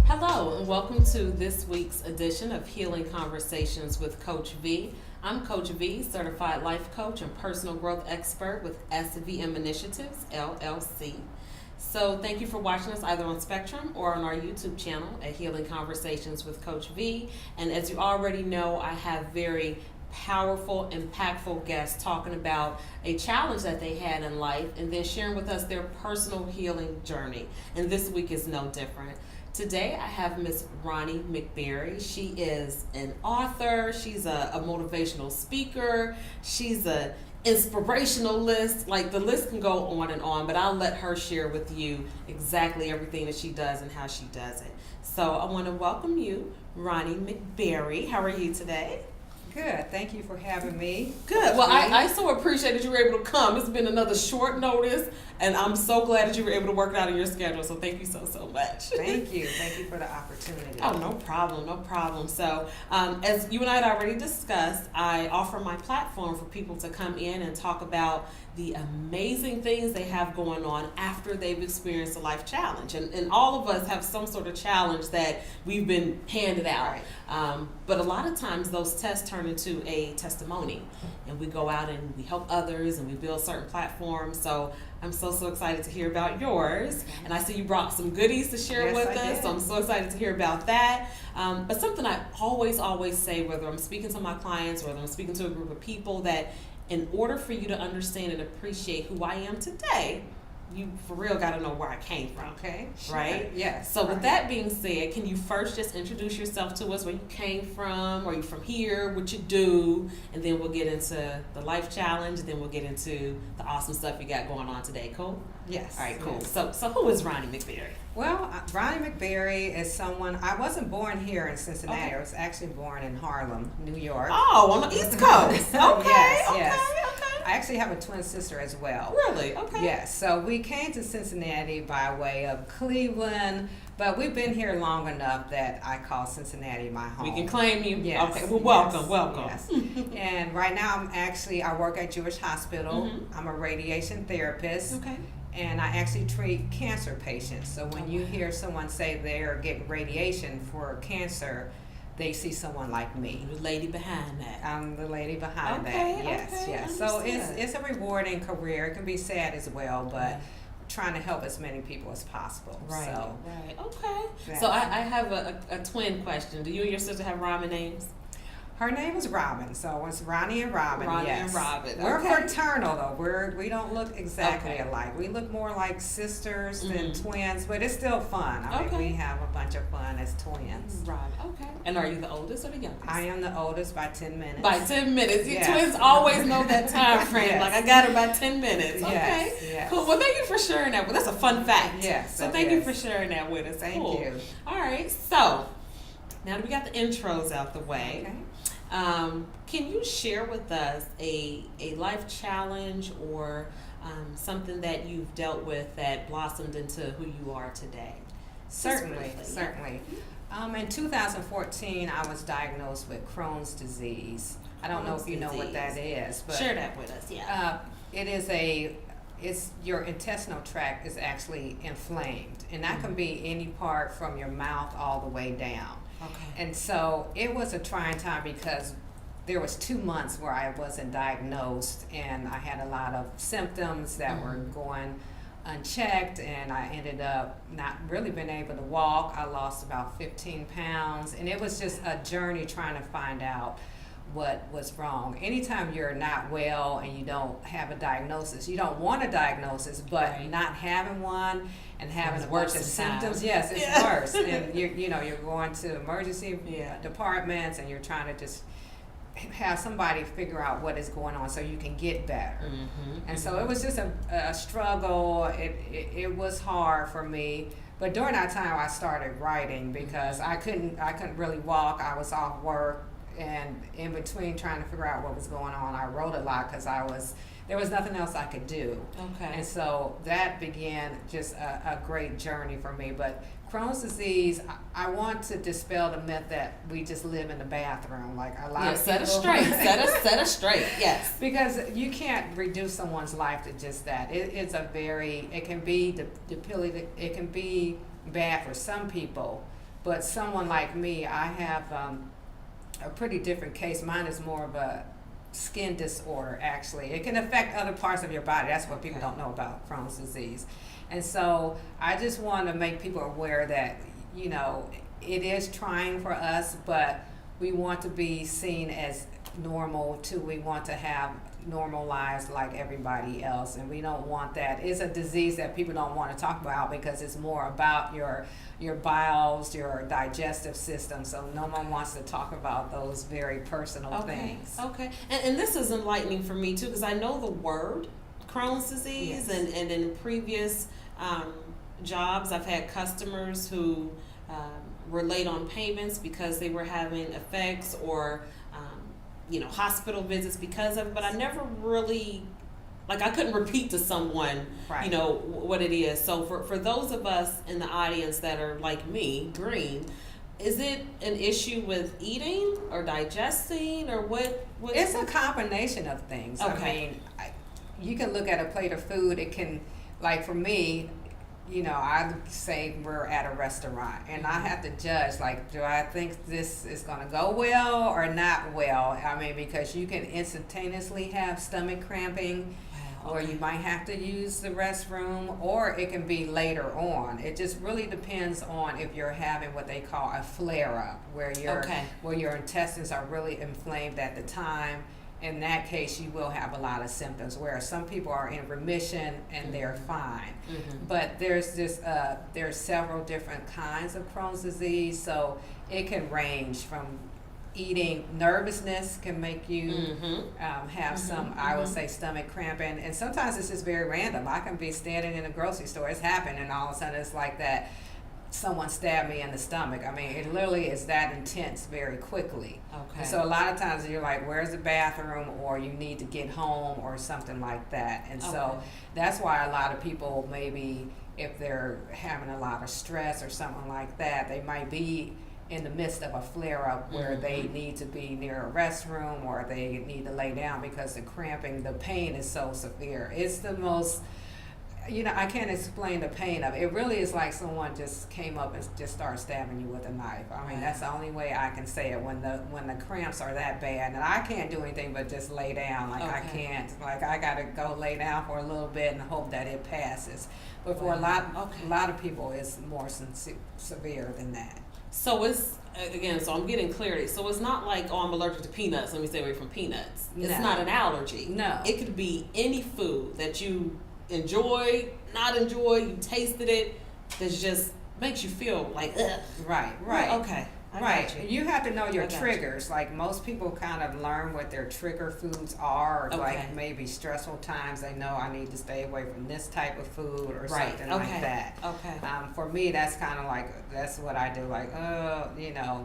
Hello, and welcome to this week's edition of Healing Conversations with Coach V. I'm Coach V, certified life coach and personal growth expert with SVM Initiatives, LLC. So thank you for watching us either on Spectrum or on our YouTube channel at Healing Conversations with Coach V. And as you already know, I have very powerful, impactful guests talking about a challenge that they had in life and then sharing with us their personal healing journey. And this week is no different. Today I have Miss Rhonie McBerry. She is an author, she's a motivational speaker, she's an inspirationalist. Like, the list can go on, but I'll let her share with you exactly everything that she does and how she does it. So I want to welcome you, Rhonie McBerry. How are you today? Good. Thank you for having me. Good. Well, I so appreciate that you were able to come. It's been another short notice, and I'm so glad that you were able to work it out in your schedule. So thank you so much. Thank you. Thank you for the opportunity. Oh, no problem. So as you and I had already discussed, I offer my platform for people to come in and talk about the amazing things they have going on after they've experienced a life challenge. And all of us have some sort of challenge that we've been handed out. Right. But a lot of times those tests turn into a testimony, and we go out and we help others and we build certain platforms. So I'm so excited to hear about yours. And I see you brought some goodies to share with us. So I'm so excited to hear about that. But something I always say, whether I'm speaking to my clients, whether I'm speaking to a group of people, that in order for you to understand and appreciate who I am today, you for real got to know where I came from. Okay. Sure. Right? Yes. So with that being said, can you first just introduce yourself to us, where you came from, are you from here, what you do, and then we'll get into the life challenge, and then we'll get into the awesome stuff you got going on today. Cool? Yes. All right, cool. Yes. So who is Rhonie McBerry? Well, Rhonie McBerry is someone, I wasn't born here in Cincinnati. Okay. I was actually born in Harlem, New York. Oh, on the East Coast. Okay. Yes. Okay. I actually have a twin sister as well. Really? Okay. Yes. So we came to Cincinnati by way of Cleveland, but we've been here long enough that I call Cincinnati my home. We can claim you. Yes. Okay. Well, welcome. Yes. And right now I work at Jewish Hospital. Mm-hmm. I'm a radiation therapist. Okay. And I actually treat cancer patients. So when you hear someone say they're getting radiation for cancer, they see someone like me. The lady behind that. I'm the lady behind Okay, that. Yes, okay, yes. So understood. it's a rewarding career. It can be sad as well, but trying to help as many people as possible. Right. So, Right. Okay. Yeah. So I have a twin question. Do you and your sister have rhyming names? her name is Robin, so it's Rhonie and Robin. Rhonie yes. and Robin. We're Okay. fraternal though. We don't look exactly Okay. alike. We look more like sisters than Mhm. twins, but it's still fun. I mean, Okay. we have a bunch of fun as twins. Right. Okay. And are you the oldest or the youngest? I am the oldest by 10 minutes. By 10 minutes. You Yes. twins always know that time frame. Yes. Like, I got it by 10 minutes. Okay. Yes, yes. Cool. Well, thank you for sharing that. Well, that's a fun fact. Yes, So that thank you is. for sharing that with us. Thank Cool. you. All right. So now that we got the intros out the way, Okay. can you share with us a life challenge or something that you've dealt with that blossomed into who you are today? Certainly, briefly. certainly. In 2014, I was diagnosed with Crohn's disease. I don't know if you know what that is, but share that with us. Yeah. it's your intestinal tract is actually inflamed, and that can be any part from your mouth all the way down. Okay. And so it was a trying time because there was 2 months where I wasn't diagnosed, and I had a lot of symptoms that were going unchecked, and I ended up not really being able to walk. I lost about 15 pounds, and it was just a journey trying to find out what was wrong. Anytime you're not well and you don't have a diagnosis, you don't want a diagnosis, but Right. not having one and having It's a bunch worse of sometimes. symptoms, yes, it's Yeah. worse. And you're going to emergency Yeah. departments, and you're trying to just have somebody figure out what is going on so you can get better. And so it was just a struggle. It was hard for me. But during that time, I started writing because I couldn't really walk. I was off work, and in between trying to figure out what was going on, I wrote a lot because there was nothing else I could do. Okay. And so that began just a great journey for me. But Crohn's disease, I want to dispel the myth that we just live in the bathroom. Like a lot of set people. set us straight. Yes. Because you can't reduce someone's life to just that. It can be debilitating. It can be bad for some people, but someone like me, I have a pretty different case. Mine is more of a skin disorder, actually. It can affect other parts of your body. That's what people don't know about Crohn's disease. And so I just want to make people aware that, it is trying for us, but we want to be seen as normal too. We want to have normal lives like everybody else, and we don't want that. It's a disease that people don't want to talk about because it's more about your bowels, your digestive system, so no one wants to talk about those very personal things. Okay. And this is enlightening for me too, because I know the word Crohn's disease, Yes. and in previous jobs I've had customers who were late on payments because they were having effects, or hospital visits because of it, but I never really, I couldn't repeat to someone, Right. What it is. So for those of us in the audience that are like me, green, is it an issue with eating or digesting, or what? It's a combination of things. Okay. I mean, you can look at a plate of food. It can, for me, I say we're at a restaurant and I have to judge, do I think this is going to go well or not well? I mean, because you can instantaneously have stomach cramping, or you might have to use the restroom, or it can be later on. It just really depends on if you're having what they call a flare-up, where your intestines are really inflamed at the time. In that case, you will have a lot of symptoms, whereas some people are in remission and they're fine. But there's several different kinds of Crohn's disease, so it can range from eating. Nervousness can make you have some, I would say, stomach cramping, and sometimes it's just very random. I can be standing in a grocery store, it's happened, and all of a sudden it's like that someone stabbed me in the stomach. I mean, it literally is that intense very quickly. Okay. And so a lot of times you're like, where's the bathroom, or you need to get home or something like that. And so that's why a lot of people, maybe if they're having a lot of stress or something like that, they might be in the midst of a flare-up where they need to be near a restroom, or they need to lay down because the cramping, the pain is so severe. It's the most, I can't explain the pain of it. It really is like someone just came up and just started stabbing you with a knife. I mean, that's the only way I can say it, when the cramps are that bad. And I can't do anything but just lay down. I can't, I got to go lay down for a little bit and hope that it passes. But for a lot of people, it's more severe than that. So it's, again, so I'm getting clarity. So it's not like, I'm allergic to peanuts, let me stay away from peanuts. It's not an allergy. No. It could be any food that you enjoy, not enjoy, you tasted it, that just makes you feel like, ugh. Right. Okay. I Right. got You have to know your I got triggers. Like, most people kind of learn what their trigger foods are. Or Okay. like maybe stressful times, they know I need to stay away from this type of food or Right. something Okay. like that. Okay. For me, that's kind of like, that's what I do. Like,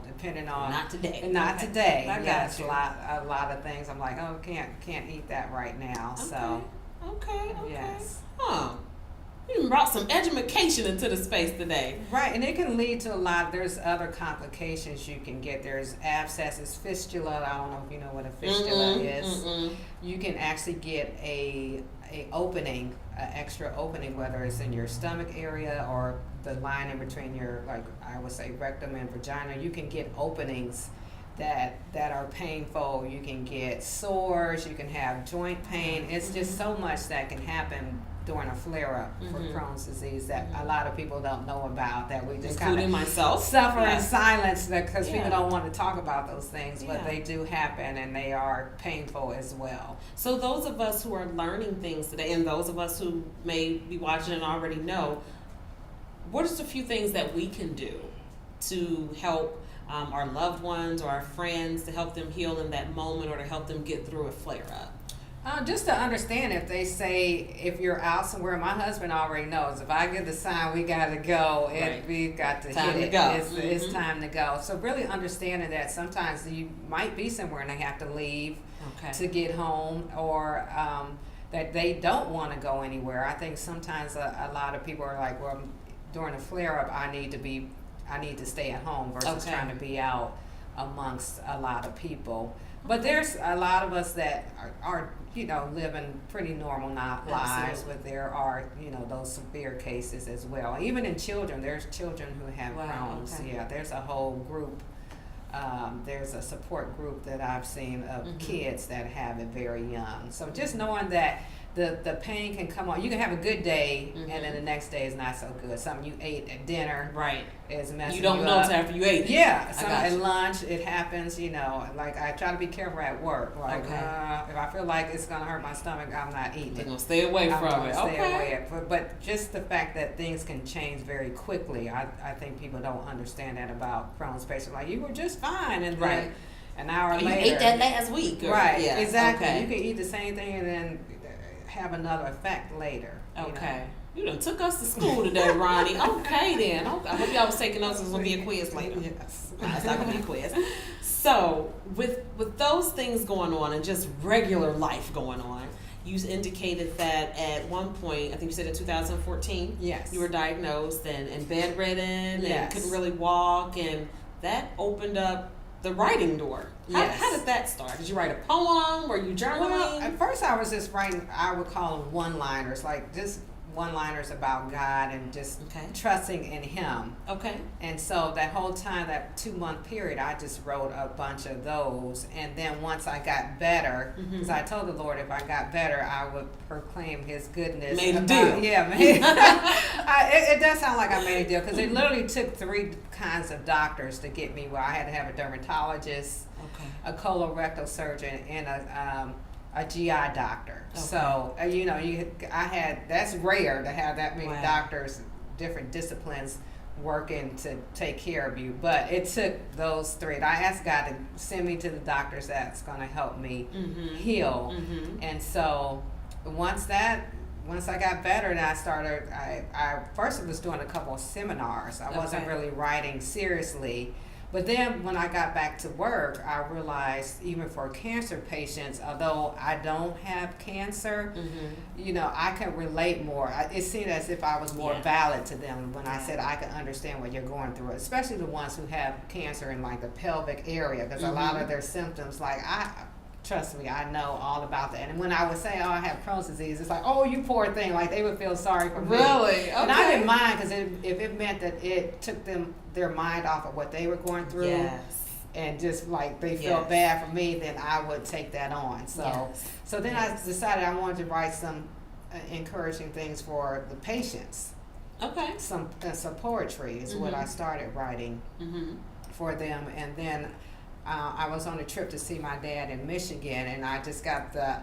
depending on. Not today. Not Okay. today. I got Yes, you. a lot of things. I'm like, can't eat that right now. So. Okay. Yes. Huh. You even brought some education into the space today. Right, and it can lead to there's other complications you can get. There's abscesses, fistula. I don't know if you know what a fistula is. You can actually get a opening, an extra opening, whether it's in your stomach area or the line in between your, I would say, rectum and vagina. You can get openings that are painful. You can get sores. You can have joint pain. It's just so much that can happen during a flare-up for Crohn's disease that a lot of people don't know about, that we just kind Including of myself. suffer Yeah. in silence because Yeah. people don't want to talk about those things, but Yeah. they do happen and they are painful as well. So those of us who are learning things today, and those of us who may be watching and already know, what are just a few things that we can do to help our loved ones or our friends to help them heal in that moment or to help them get through a flare-up? Just to understand, if they say, if you're out somewhere, my husband already knows. If I give the sign, we got to go, Right. we've got to Time hit to it. go. It's time to go. So really understanding that sometimes you might be somewhere and they have to leave Okay. to get home, or that they don't want to go anywhere. I think sometimes a lot of people are like, well, during a flare-up, I need to stay at home versus Okay. trying to be out amongst a lot of people. But there's a lot of us that are living pretty normal lives, Absolutely. but there are, those severe cases as well. Even in children, there's children who have Wow, Crohn's. okay. Yeah, there's a whole group. There's a support group that I've seen of kids that have it very young. So just knowing that the pain can come on. You can have a good day, and then the next day is not so good. Something you ate at dinner Right. is messing You don't you know up. until after you ate it. Yeah, I got at you. lunch it happens. Like I try to be careful at work. Like Okay. if I feel like it's gonna hurt my stomach, I'm not eating They're it. going to stay away I'm from gonna it. stay Okay. away. But just the fact that things can change very quickly, I think people don't understand that about Crohn's patients. Like, you were just fine, and then Right. an hour You later, ate that last week. Or, right? Yeah. Exactly. Okay. You can eat the same thing and then have another effect later. Okay. You done took us to school today, Rhonie. Okay, then. Okay. I hope y'all was taking notes. It's going to be a quiz later. Yes. No, it's not going to be a quiz. So, with those things going on and just regular life going on, you indicated that at one point, I think you said in 2014, Yes. you were diagnosed and bedridden Yes. and couldn't really walk, and that opened up the writing door. Yes. How did that start? Did you write a poem? Were you journaling? Well, at first I was just writing, I would call them one-liners, like just one-liners about God and just Okay. trusting in Him. Okay. And so that whole time, that 2-month period, I just wrote a bunch of those. And then once I got better, because I told the Lord if I got better, I would proclaim His goodness. Made a deal. Yeah, it does sound like I made a deal, because it literally took 3 kinds of doctors to get me where I had to have a dermatologist, Okay. a colorectal surgeon, and a GI doctor. Okay. So that's rare to have that many Wow. doctors, different disciplines, working to take care of you. But it took those 3. And I asked God to send me to the doctors that's going to help me heal. And so once I got better, and I started, I first was doing a couple of seminars. I wasn't Okay. really writing seriously. But then when I got back to work, I realized even for cancer patients, although I don't have cancer, I can relate more. It seemed as if I was more Yeah. valid to them when I said I can understand what you're going through, especially the ones who have cancer in like the pelvic area, because a lot of their symptoms, trust me, I know all about that. And when I would say, I have Crohn's disease, it's like, oh, you poor thing. Like, they would feel sorry for me. Really? Okay. And I didn't mind, because if it meant that it took their mind off of what they were going through, Yes. and just like they felt Yes. bad for me, then I would take that on. So, Yes. so then I decided I wanted to write some encouraging things for the patients. Okay. Some poetry is what I started writing for them. And then I was on a trip to see my dad in Michigan, and I just got the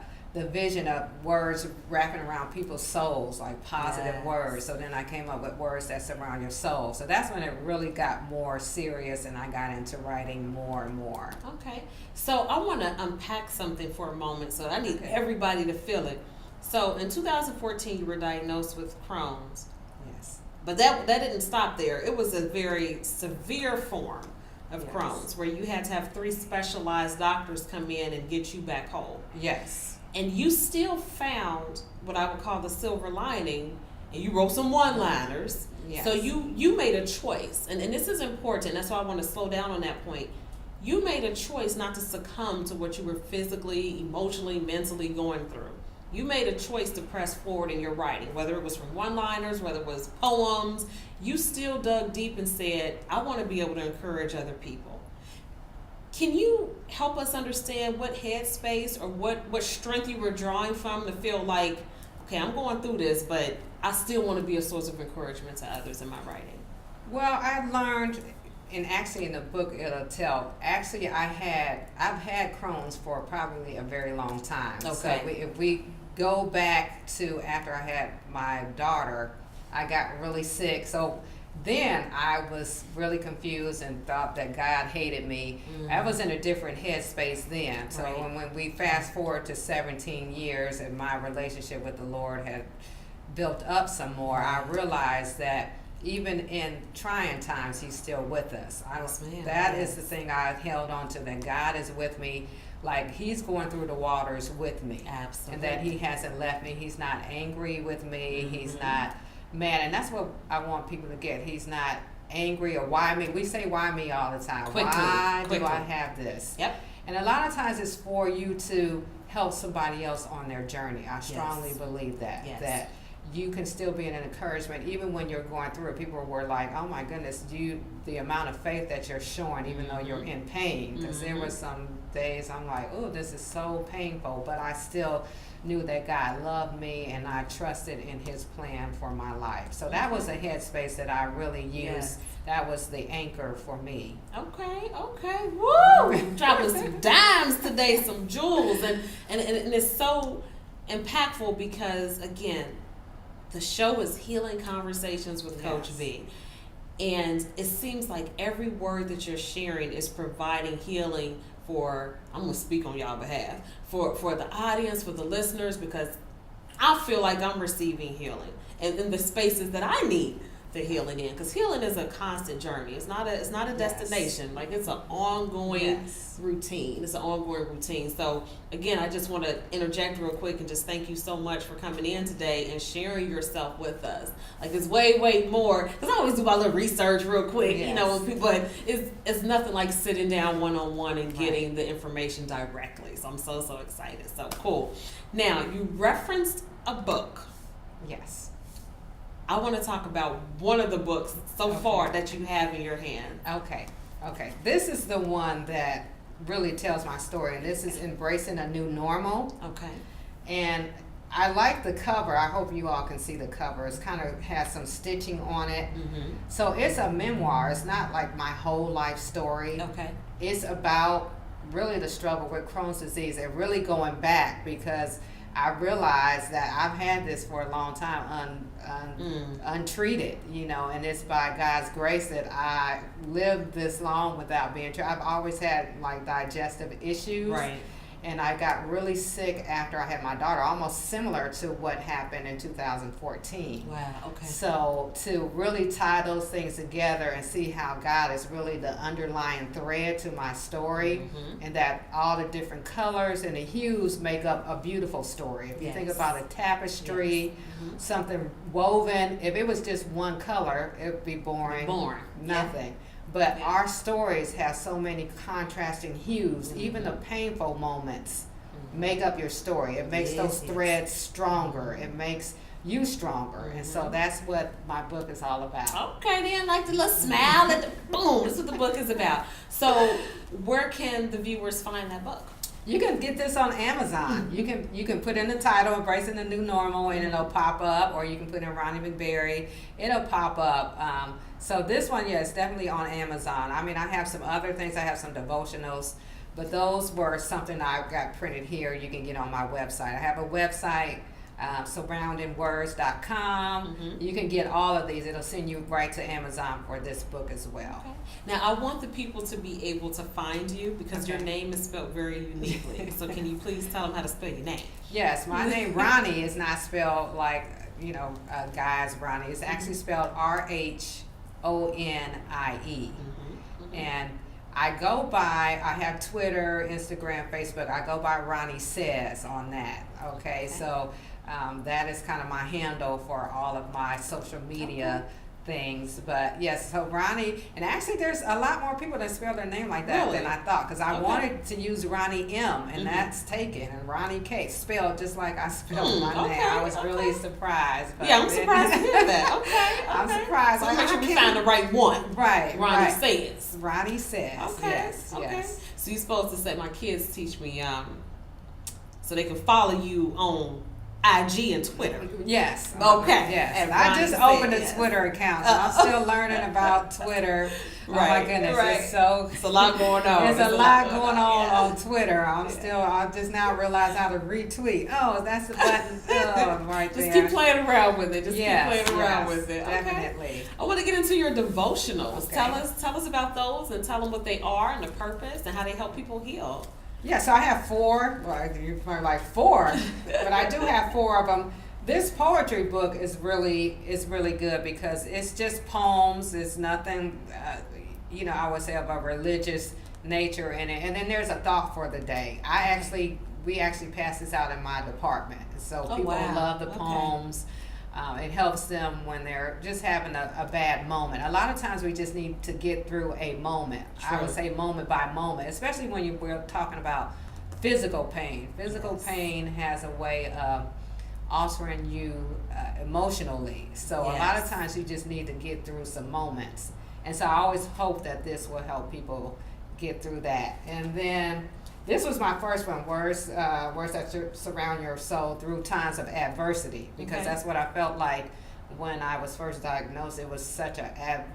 vision of words wrapping around people's souls, like positive Yes. words. So then I came up with words that surround your soul. So that's when it really got more serious, and I got into writing more and more. Okay. So I want to unpack something for a moment. So I need everybody to feel it. So in 2014, you were diagnosed with Crohn's. Yes. But that didn't stop there. It was a very severe form of Yes. Crohn's, where you had to have 3 specialized doctors come in and get you back whole. Yes. And you still found what I would call the silver lining, and you wrote some one-liners. Yes. So you made a choice, and this is important. That's why I want to slow down on that point. You made a choice not to succumb to what you were physically, emotionally, mentally going through. You made a choice to press forward in your writing, whether it was from one-liners, whether it was poems. You still dug deep and said, I want to be able to encourage other people. Can you help us understand what headspace or what strength you were drawing from to feel like, okay, I'm going through this, but I still want to be a source of encouragement to others in my writing? Well, I learned, and actually in the book it'll tell, actually I've had Crohn's for probably a very long time. Okay. So if we go back to after I had my daughter, I got really sick. So then I was really confused and thought that God hated me. I was in a different headspace then. So Right. when we fast forward to 17 years and my relationship with the Lord had built up some more, I realized that even in trying times, He's still with us. Yes, ma'am. That Yes. is the thing I held on to, that God is with me. Like He's going through the waters with me. Absolutely. And that He hasn't left me. He's not angry with me. He's Mhm. not mad. And that's what I want people to get. He's not angry or why me. We say why me all the time. Quickly. Why do Quickly. I have this? Yep. And a lot of times it's for you to help somebody else on their journey. I strongly Yes. believe that. Yes. That you can still be an encouragement even when you're going through it. People were like, oh my goodness, the amount of faith that you're showing even though you're in pain. Because there were some days I'm like, oh, this is so painful. But I still knew that God loved me and I trusted in His plan for my life. So that was a headspace that I really used. Yes. That was the anchor for me. Okay. Woo! Dropping some dimes today, some jewels. And it's so impactful because, again, the show is Healing Conversations with Coach Yes. V. And it seems like every word that you're sharing is providing healing for, I'm going to speak on y'all behalf, for the audience, for the listeners, because I feel like I'm receiving healing and in the spaces that I need the healing in, because healing is a constant journey. It's not a destination. Like, it's an ongoing routine. It's an ongoing routine. So again, I just want to interject real quick and just thank you so much for coming in today and sharing yourself with us. Like, it's way more, because I always do my little research real quick, you know, when people, but it's nothing like sitting down one-on-one and getting the information directly. So I'm so excited. So cool. Now, you referenced a book. Yes. I want to talk about one of the books so far that you have in your hand. Okay. This is the one that really tells my story, and this is Embracing a New Normal. Okay. And I like the cover. I hope you all can see the cover. It's kind of has some stitching on it. Mm-hmm. So it's a memoir. It's not like my whole life story. Okay. It's about really the struggle with Crohn's disease and really going back, because I realized that I've had this for a long time untreated, you know, and it's by God's grace that I lived this long without being treated. I've always had like digestive issues. Right. And I got really sick after I had my daughter, almost similar to what happened in 2014. Wow, okay. So to really tie those things together and see how God is really the underlying thread to my story, and that all the different colors and the hues make up a beautiful story. If you think about a tapestry, something woven, if it was just one color, it would be boring. Nothing. But our stories have so many contrasting hues. Even the painful moments make up your story. It makes those threads stronger. It makes you stronger. And so that's what my book is all about. Okay, then, like the little smile at the boom. That's what the book is about. So where can the viewers find that book? You can get this on Amazon. You can put in the title, Embracing the New Normal, and it'll pop up, or you can put in Rhonie McBerry. It'll pop up. So this one, it's definitely on Amazon. I mean, I have some other things. I have some devotionals, but those were something I got printed here. You can get on my website. I have a website, surroundingwords.com. You can get all of these. It'll send you right to Amazon for this book as well. Okay. Now, I want the people to be able to find you because your name is spelled very uniquely. So can you please tell them how to spell your name? Yes, my name, Rhonie, is not spelled like, you know, guy's Rhonie. It's actually spelled Rhonie. And I go by, I have Twitter, Instagram, Facebook. I go by Rhonie Says on that. Okay. So that is kind of my handle for all of my social media things. But yes, so Rhonie, and actually there's a lot more people that spell their name like that than I thought, because I wanted to use Rhonie M, and that's taken, and Rhonie K spelled just like I spelled my name. I was really surprised. I'm surprised to hear that. I'm surprised. So make sure we find the right one. Right. Rhonie Says. Rhonie Says. Okay. Yes. So you're supposed to say, my kids teach me, so they can follow you on IG and Twitter. Yes. Okay. Yes. And I Rhonie just said opened a yes. Twitter account. So I'm still learning about Twitter. Oh my Right, goodness. right. It's a lot going on. There's a lot going on yeah. on Twitter. I just now realize how to retweet. Oh, that's the button. Oh, right Just there. keep playing around with it. Keep Yes, playing around yes, with it. Definitely. Okay. I want to get into your devotionals. Okay. Tell us about those and tell them what they are and the purpose and how they help people heal. Yeah, so I have 4. Well, you're probably like 4, but I do have 4 of them. This poetry book is really good because it's just poems. It's nothing, I would say of a religious nature in it. And then there's a thought for the day. We actually pass this out in my department, so people love the poems. It helps them when they're just having a bad moment. A lot of times we just need to get through a moment. True. I would say moment by moment, especially when we're talking about physical pain. Physical pain has a way of altering you emotionally. So a lot of times you just need to get through some moments. And so I always hope that this will help people get through that. And then this was my first one, words that surround your soul through times of adversity, because that's what I felt like when I was first diagnosed. It was such a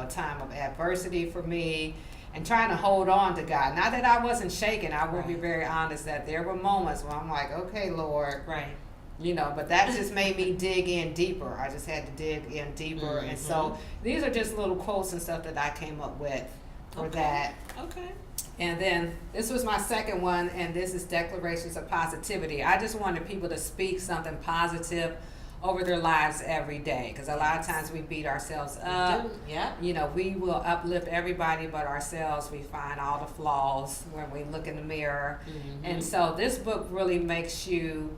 time of adversity for me, and trying to hold on to God. Not that I wasn't shaken. I will be very honest that there were moments where I'm like, okay, Lord, but that just made me dig in deeper. I just had to dig in deeper, and so these are just little quotes and stuff that I came up with for that. Okay. And then this was my second one, and this is Declarations of Positivity. I just wanted people to speak something positive over their lives every day, because a lot of times we beat ourselves up. We will uplift everybody but ourselves. We find all the flaws when we look in the mirror. And so this book really makes you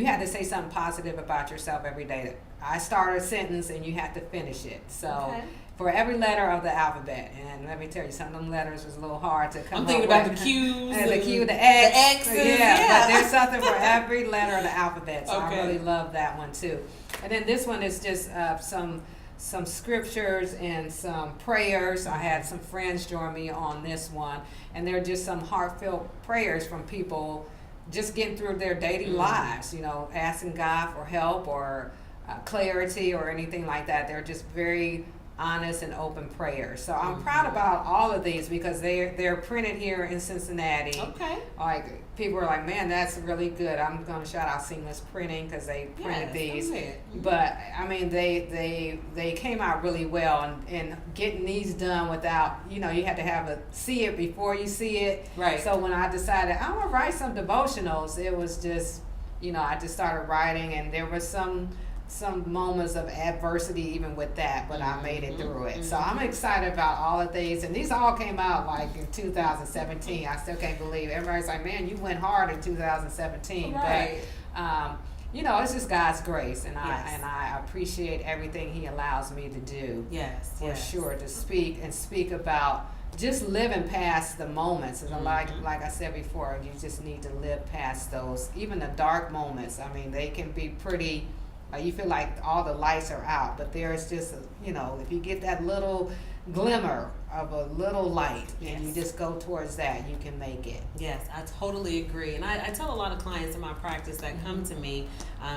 have to say something positive about yourself every day. I start a sentence and you have to finish it. So for every letter of the alphabet, and let me tell you, some of them letters was a little hard to come up with. I'm thinking about the Q's and the Q, the X. The X's. But there's something for every letter of the alphabet. So Okay. I really love that one too. And then this one is just some scriptures and some prayers. I had some friends join me on this one, and they're just some heartfelt prayers from people just getting through their daily lives, asking God for help or clarity or anything like that. They're just very honest and open prayers. So I'm proud about all of these because they're printed here in Cincinnati. Okay. Like, people are like, man, that's really good. I'm going to shout out Seamless Printing because they printed these. But I mean, they came out really well, and getting these done without, you had to see it before you see it. Right. So when I decided I'm going to write some devotionals, it was just, I just started writing, and there was some moments of adversity even with that, but I made it through it. So I'm excited about all of these, and these all came out like in 2017. I still can't believe it. Everybody's like, man, you went hard in 2017. Right. But it's just God's grace, and I appreciate everything He allows me to do. Yes. For sure, to speak about just living past the moments. And like I said before, you just need to live past those, even the dark moments. I mean, they can be pretty. You feel like all the lights are out, but there's just, if you get that little glimmer of a little light and you just go towards that, you can make it. Yes, I totally agree. And I tell a lot of clients in my practice that come to me,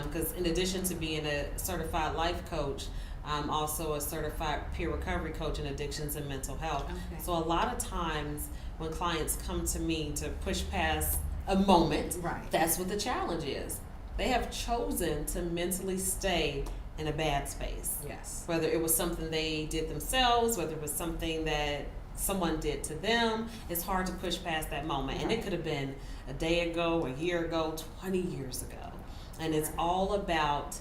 because in addition to being a certified life coach, I'm also a certified peer recovery coach in addictions and mental health. Okay. So a lot of times when clients come to me to push past a moment, that's what the challenge is. They have chosen to mentally stay in a bad space. Yes. Whether it was something they did themselves, whether it was something that someone did to them, it's hard to push past that moment. And it could have been a day ago, a year ago, 20 years ago. And it's all about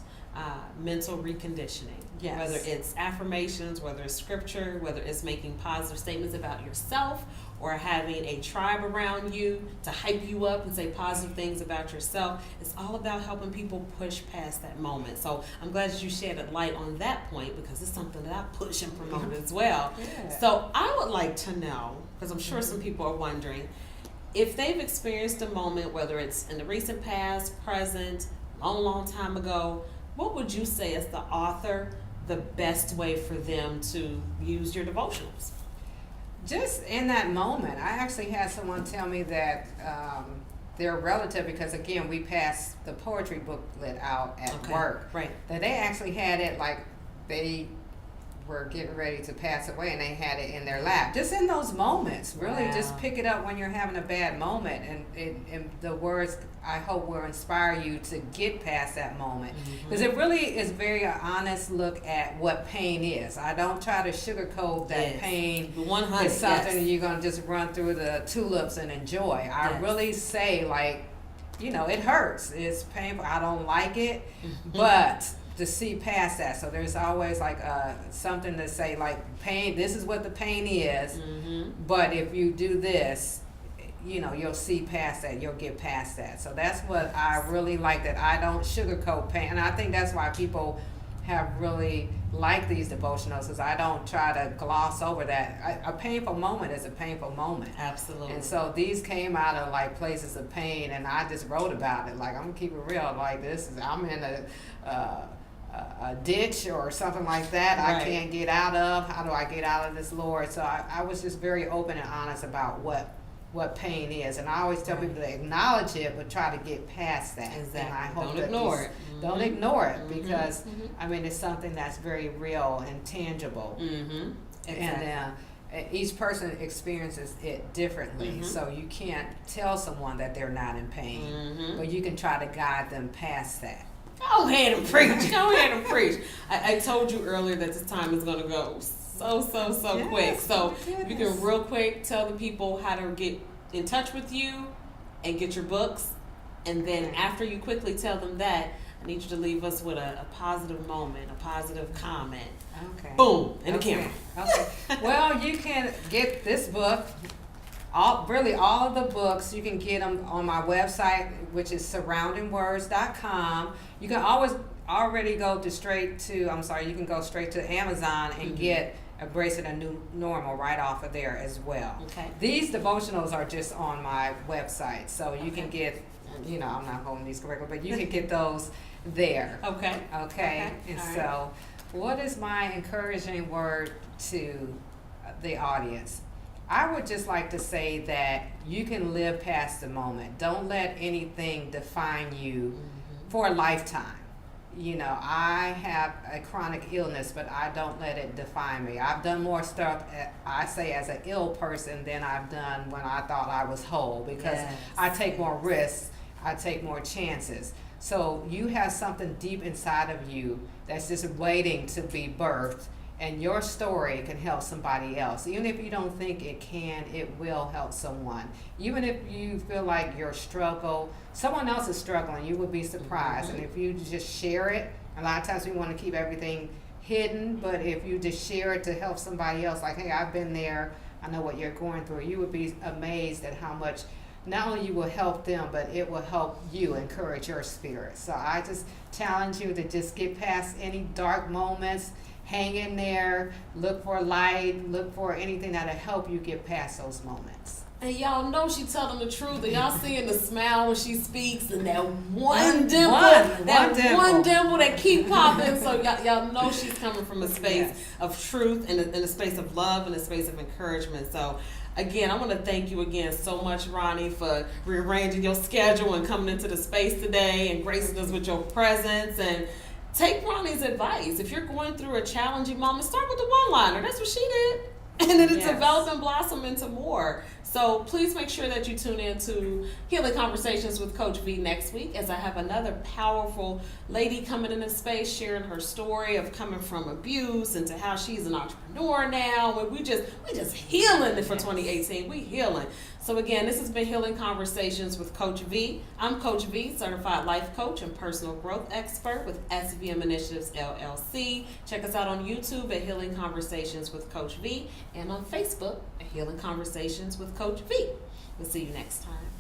mental reconditioning. Yes. Whether it's affirmations, whether it's scripture, whether it's making positive statements about yourself, or having a tribe around you to hype you up and say positive things about yourself. It's all about helping people push past that moment. So I'm glad that you shed a light on that point, because it's something that I push and promote as well. Yeah. So I would like to know, because I'm sure some people are wondering, if they've experienced a moment, whether it's in the recent past, present, long time ago, what would you say as the author, the best way for them to use your devotionals? Just in that moment, I actually had someone tell me that they're relative because, again, we passed the poetry booklet out at work. Right. That they actually had it like they were getting ready to pass away and they had it in their lap. Just in those moments, really, just pick it up when you're having a bad moment. And the words, I hope, will inspire you to get past that moment. Because it really is very honest look at what pain is. I don't try to sugarcoat that pain is something you're going to just run through the tulips and enjoy. I really say, like, you know, it hurts. It's painful. I don't like it. But to see past that. So there's always like something to say, like, pain, this is what the pain is, but if you do this, you know, you'll see past that, you'll get past that. So that's what I really like, that I don't sugarcoat pain. And I think that's why people have really liked these devotionals, because I don't try to gloss over that. A painful moment is a painful moment. Absolutely. And so these came out of like places of pain, and I just wrote about it. Like, I'm gonna keep it real. Like, I'm in a ditch or something like that. I can't get out of. How do I get out of this, Lord? So I was just very open and honest about what pain is. And I always tell people to acknowledge it, but try to get past that. Exactly. And I hope don't ignore it. Don't ignore it, because I mean, it's something that's very real and tangible. Exactly. And each person experiences it differently. So you can't tell someone that they're not in pain, but you can try to guide them past that. Go ahead and preach. Go ahead and preach. I told you earlier that this time is going to go so quick. So if you can real quick tell the people how to get in touch with you and get your books. And then after you quickly tell them that, I need you to leave us with a positive moment, a positive comment. Okay. Boom. In the camera. Okay. Well, you can get this book. All of the books, you can get them on my website, which is surroundingwords.com. You can already go straight to Amazon and get Embracing a New Normal right off of there as well. Okay. These devotionals are just on my website, so you can get, you know, I'm not holding these correctly, but you can get those there. Okay. And so, what is my encouraging word to the audience? I would just like to say that you can live past the moment. Don't let anything define you for a lifetime. You know, I have a chronic illness, but I don't let it define me. I've done more stuff, I say, as an ill person than I've done when I thought I was whole, because I take more risks, I take more chances. So you have something deep inside of you that's just waiting to be birthed. And your story can help somebody else. Even if you don't think it can, it will help someone. Even if you feel like your struggle, someone else is struggling, you would be surprised. And if you just share it, a lot of times we want to keep everything hidden, but if you just share it to help somebody else, like, hey, I've been there, I know what you're going through, you would be amazed at how much not only you will help them, but it will help you encourage your spirit. So I just challenge you to just get past any dark moments. Hang in there, look for light, look for anything that'll help you get past those moments. And y'all know she telling the truth. And y'all seeing the smile when she speaks, and that one dimple, one dimple that keep popping. So y'all know she's coming from a space of truth and a space of love and a space of encouragement. So again, I want to thank you again so much, Rhonie, for rearranging your schedule and coming into the space today and gracing us with your presence. And take Rhonie's advice. If you're going through a challenging moment, start with the one-liner. That's what she did. And then it developed and blossomed into more. So please make sure that you tune in to Healing Conversations with Coach V next week, as I have another powerful lady coming into space, sharing her story of coming from abuse into how she's an entrepreneur now. And we just healing for 2018. We healing. So again, this has been Healing Conversations with Coach V. I'm Coach V, certified life coach and personal growth expert with SVM Initiatives LLC. Check us out on YouTube at Healing Conversations with Coach V, and on Facebook at Healing Conversations with Coach V. We'll see you next time.